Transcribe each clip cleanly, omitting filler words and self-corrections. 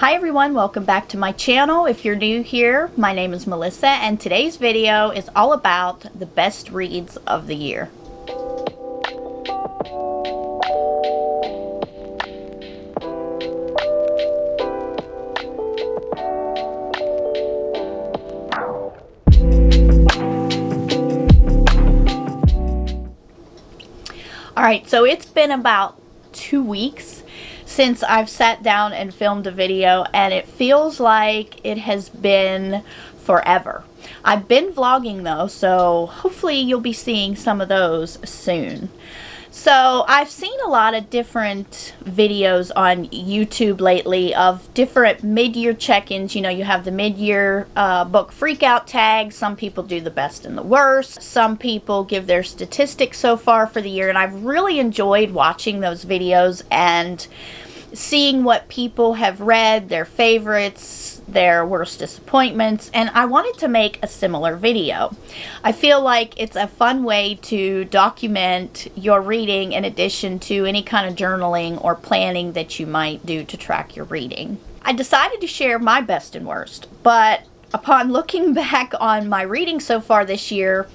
Hi everyone, welcome back to my channel. If you're new here, my name is Melissa and today's video is all about the best reads of the year. Alright, so it's been about 2 weeks since I've sat down and filmed a video, and it feels like it has been forever. I've been vlogging though, so hopefully you'll be seeing some of those soon. So I've seen a lot of different videos on YouTube lately of different mid-year check-ins. You know, you have the mid-year book freakout tag. Some people do the best and the worst. Some people give their statistics so far for the year, and I've really enjoyed watching those videos and seeing what people have read, their favorites, their worst disappointments, and I wanted to make a similar video. I feel like it's a fun way to document your reading in addition to any kind of journaling or planning that you might do to track your reading. I decided to share my best and worst, but upon looking back on my reading so far this year,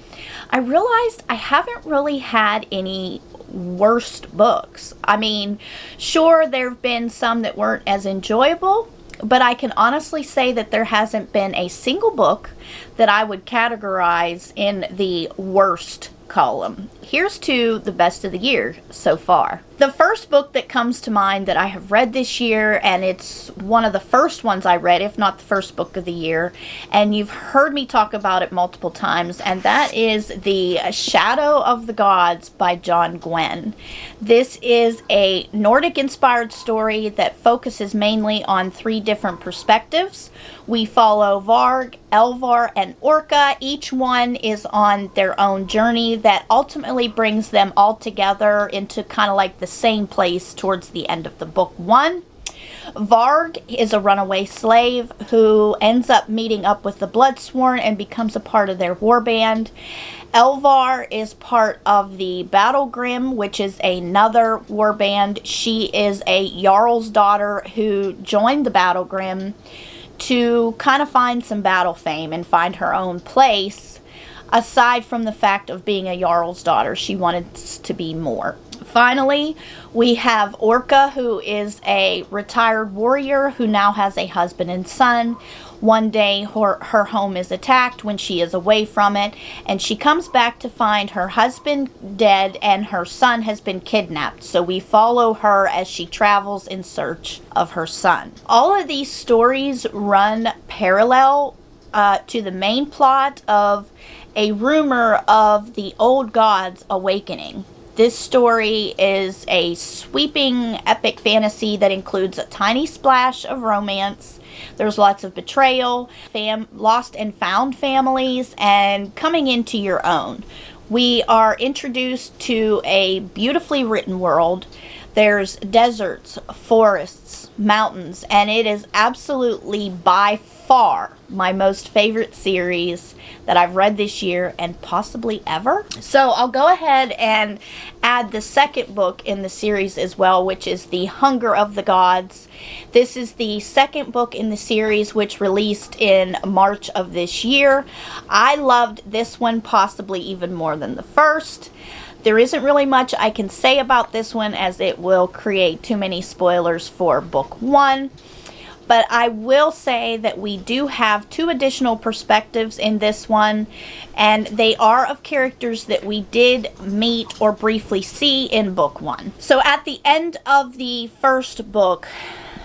I realized I haven't really had any worst books. I mean, sure, there have been some that weren't as enjoyable, but I can honestly say that there hasn't been a single book that I would categorize in the worst column. Here's to the best of the year so far. The first book that comes to mind that I have read this year, and it's one of the first ones I read, if not the first book of the year, and you've heard me talk about it multiple times, and that is The Shadow of the Gods by John Gwynne. This is a Nordic-inspired story that focuses mainly on 3 different perspectives. We follow Varg, Elvar, and Orca. Each one is on their own journey that ultimately brings them all together into kind of like the same place towards the end of the book 1. Varg is a runaway slave who ends up meeting up with the Bloodsworn and becomes a part of their warband. Elvar is part of the Battlegrim, which is another warband. She is a Jarl's daughter who joined the Battlegrim to kind of find some battle fame and find her own place. Aside from the fact of being a Jarl's daughter, she wanted to be more. Finally, we have Orca, who is a retired warrior who now has a husband and son. One day her home is attacked when she is away from it, and she comes back to find her husband dead and her son has been kidnapped. So we follow her as she travels in search of her son. All of these stories run parallel to the main plot of a rumor of the old gods awakening. This story is a sweeping epic fantasy that includes a tiny splash of romance. There's lots of betrayal, lost and found families, and coming into your own. We are introduced to a beautifully written world. There's deserts, forests, mountains, and it is absolutely by far my most favorite series that I've read this year and possibly ever. So I'll go ahead and add the second book in the series as well, which is The Hunger of the Gods. This is the second book in the series, which released in March of this year. I loved this one possibly even more than the first. There isn't really much I can say about this one as it will create too many spoilers for book 1. But I will say that we do have 2 additional perspectives in this one, and they are of characters that we did meet or briefly see in book 1. So at the end of the first book,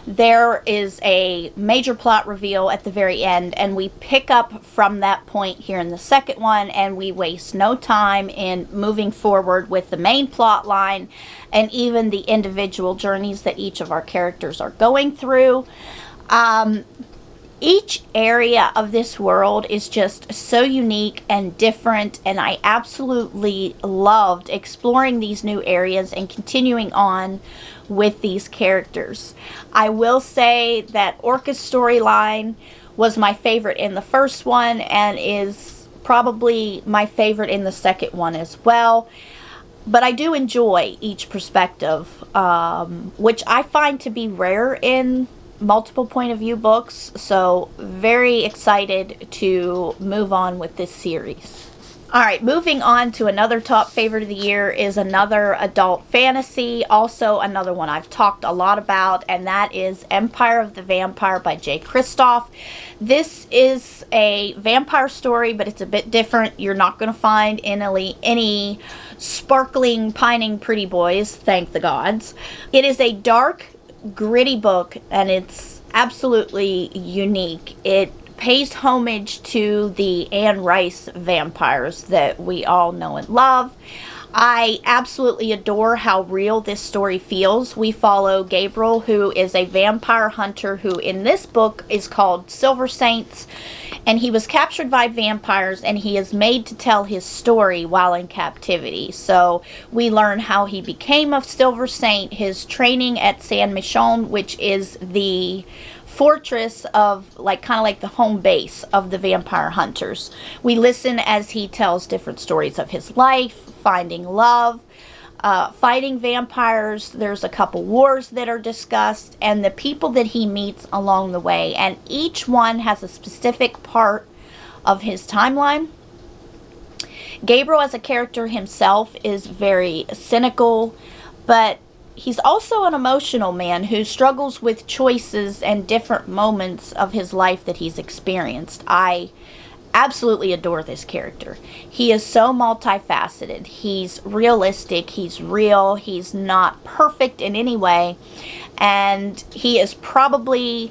there is a major plot reveal at the very end, and we pick up from that point here in the second one, and we waste no time in moving forward with the main plot line and even the individual journeys that each of our characters are going through. Each area of this world is just so unique and different, and I absolutely loved exploring these new areas and continuing on with these characters. I will say that Orca's storyline was my favorite in the first one and is probably my favorite in the second one as well. But I do enjoy each perspective, which I find to be rare in multiple point of view books, so very excited to move on with this series. Alright, moving on to another top favorite of the year is another adult fantasy, also another one I've talked a lot about, and that is Empire of the Vampire by Jay Kristoff. This is a vampire story, but it's a bit different. You're not going to find any sparkling, pining pretty boys, thank the gods. It is a dark, gritty book, and it's absolutely unique. It pays homage to the Anne Rice vampires that we all know and love. I absolutely adore how real this story feels. We follow Gabriel, who is a vampire hunter who in this book is called Silver Saints, and he was captured by vampires and he is made to tell his story while in captivity. So we learn how he became a Silver Saint, his training at San Michon, which is the fortress of kind of like the home base of the vampire hunters. We listen as he tells different stories of his life, finding love, fighting vampires. There's a couple wars that are discussed, and the people that he meets along the way, and each one has a specific part of his timeline. Gabriel as a character himself is very cynical, but he's also an emotional man who struggles with choices and different moments of his life that he's experienced. I absolutely adore this character. He is so multifaceted. He's realistic, he's real, he's not perfect in any way, and he is probably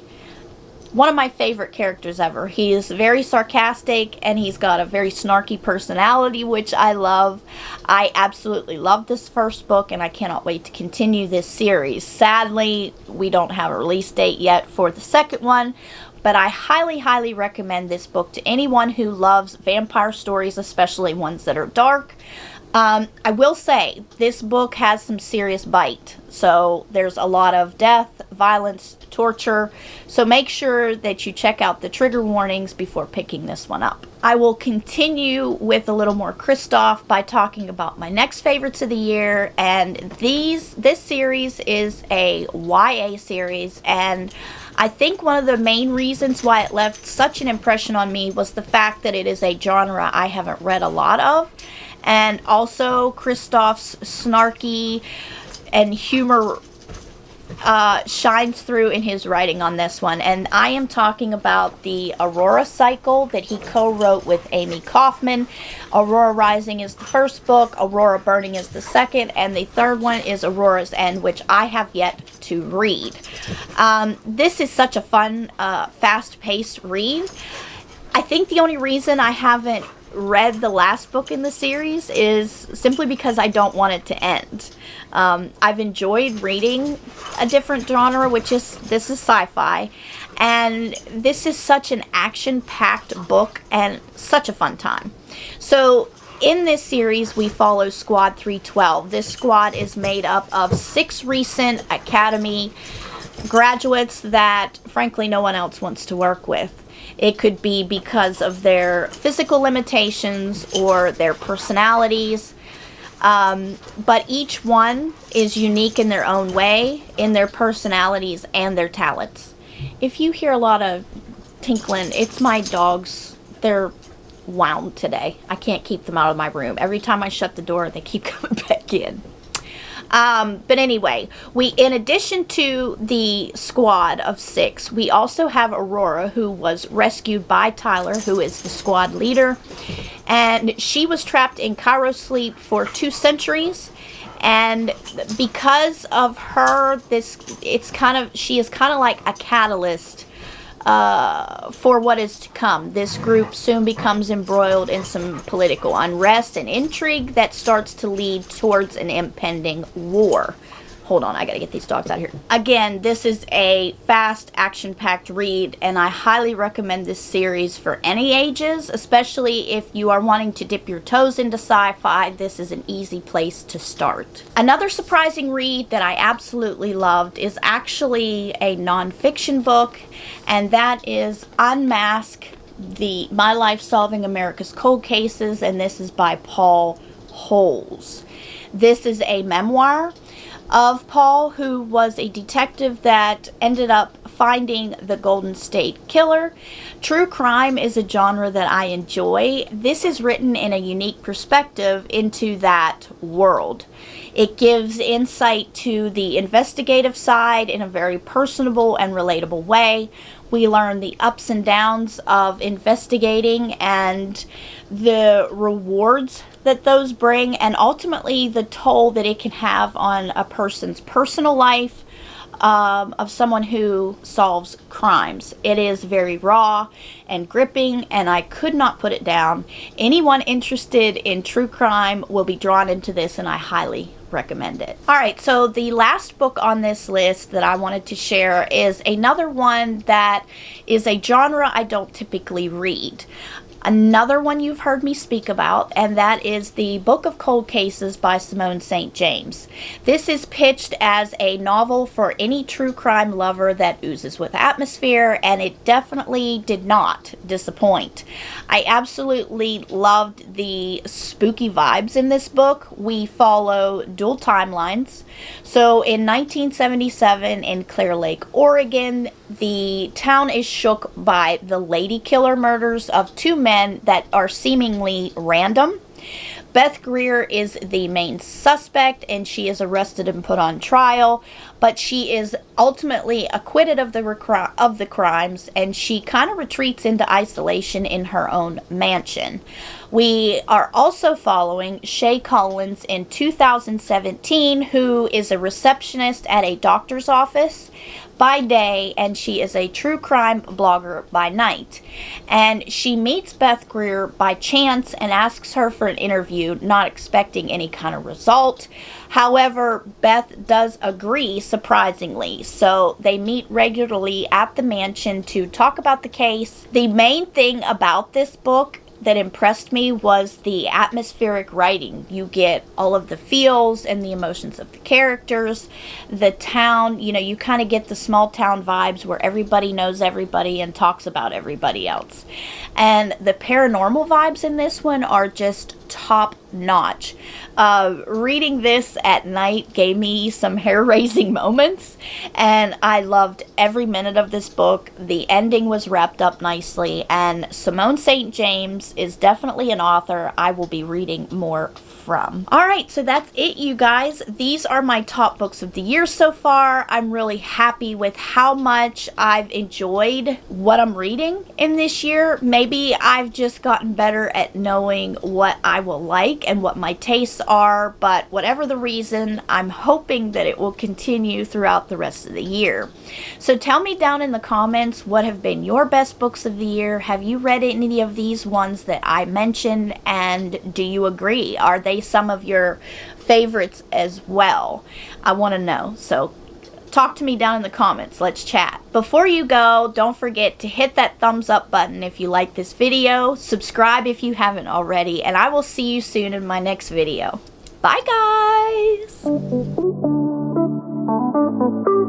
one of my favorite characters ever. He is very sarcastic and he's got a very snarky personality, which I love. I absolutely love this first book and I cannot wait to continue this series. Sadly, we don't have a release date yet for the second one, but I highly, highly recommend this book to anyone who loves vampire stories, especially ones that are dark. I will say, this book has some serious bite. So there's a lot of death, violence, torture. So make sure that you check out the trigger warnings before picking this one up. I will continue with a little more Kristoff by talking about my next favorites of the year. And this series is a YA series, and I think one of the main reasons why it left such an impression on me was the fact that it is a genre I haven't read a lot of. And also Kristoff's snarky and humor shines through in his writing on this one. And I am talking about the Aurora Cycle that he co-wrote with Amy Kaufman. Aurora Rising is the first book, Aurora Burning is the second, and the third one is Aurora's End, which I have yet to read. This is such a fun, fast-paced read. I think the only reason I haven't read the last book in the series is simply because I don't want it to end. I've enjoyed reading a different genre, this is sci-fi, and this is such an action-packed book and such a fun time. So in this series we follow Squad 312. This squad is made up of 6 recent Academy graduates that frankly no one else wants to work with. It could be because of their physical limitations or their personalities. But each one is unique in their own way, in their personalities and their talents. If you hear a lot of tinkling, it's my dogs. They're wound today. I can't keep them out of my room. Every time I shut the door, they keep coming back in. But anyway, in addition to the squad of 6, we also have Aurora, who was rescued by Tyler, who is the squad leader. And she was trapped in Cairo sleep for 2 centuries. And because of her, she is kind of like a catalyst for what is to come. This group soon becomes embroiled in some political unrest and intrigue that starts to lead towards an impending war. Hold on, I gotta get these dogs out of here. Again, this is a fast, action-packed read, and I highly recommend this series for any ages, especially if you are wanting to dip your toes into sci-fi. This is an easy place to start. Another surprising read that I absolutely loved is actually a nonfiction book, and that is Unmask, My Life Solving America's Cold Cases, and this is by Paul Holes. This is a memoir of Paul, who was a detective that ended up Finding the Golden State Killer. True crime is a genre that I enjoy. This is written in a unique perspective into that world. It gives insight to the investigative side in a very personable and relatable way. We learn the ups and downs of investigating and the rewards that those bring, and ultimately the toll that it can have on a person's personal life, of someone who solves crimes. It is very raw and gripping, and I could not put it down. Anyone interested in true crime will be drawn into this, and I highly recommend it. Alright, so the last book on this list that I wanted to share is another one that is a genre I don't typically read. Another one you've heard me speak about, and that is the Book of Cold Cases by Simone St. James. This is pitched as a novel for any true crime lover that oozes with atmosphere, and it definitely did not disappoint. I absolutely loved the spooky vibes in this book. We follow dual timelines. So in 1977 in Clear Lake, Oregon, the town is shook by the lady killer murders of two men that are seemingly random. Beth Greer is the main suspect, and she is arrested and put on trial, but she is ultimately acquitted of the crimes, and she kind of retreats into isolation in her own mansion. We are also following Shay Collins in 2017, who is a receptionist at a doctor's office by day, and she is a true crime blogger by night. And she meets Beth Greer by chance and asks her for an interview, not expecting any kind of result. However, Beth does agree, surprisingly, so they meet regularly at the mansion to talk about the case. The main thing about this book that impressed me was the atmospheric writing. You get all of the feels and the emotions of the characters. The town, you kind of get the small town vibes where everybody knows everybody and talks about everybody else. And the paranormal vibes in this one are just top notch. Reading this at night gave me some hair-raising moments, and I loved every minute of this book. The ending was wrapped up nicely, and Simone St. James is definitely an author I will be reading more from. Alright, so that's it, you guys. These are my top books of the year so far. I'm really happy with how much I've enjoyed what I'm reading in this year. Maybe I've just gotten better at knowing what I will like and what my tastes are, but whatever the reason, I'm hoping that it will continue throughout the rest of the year. So tell me down in the comments what have been your best books of the year. Have you read any of these ones that I mentioned, and do you agree? Are they some of your favorites as well? I want to know, so talk to me down in the comments. Let's chat. Before you go, don't forget to hit that thumbs up button if you like this video, subscribe if you haven't already, and I will see you soon in my next video. Bye guys!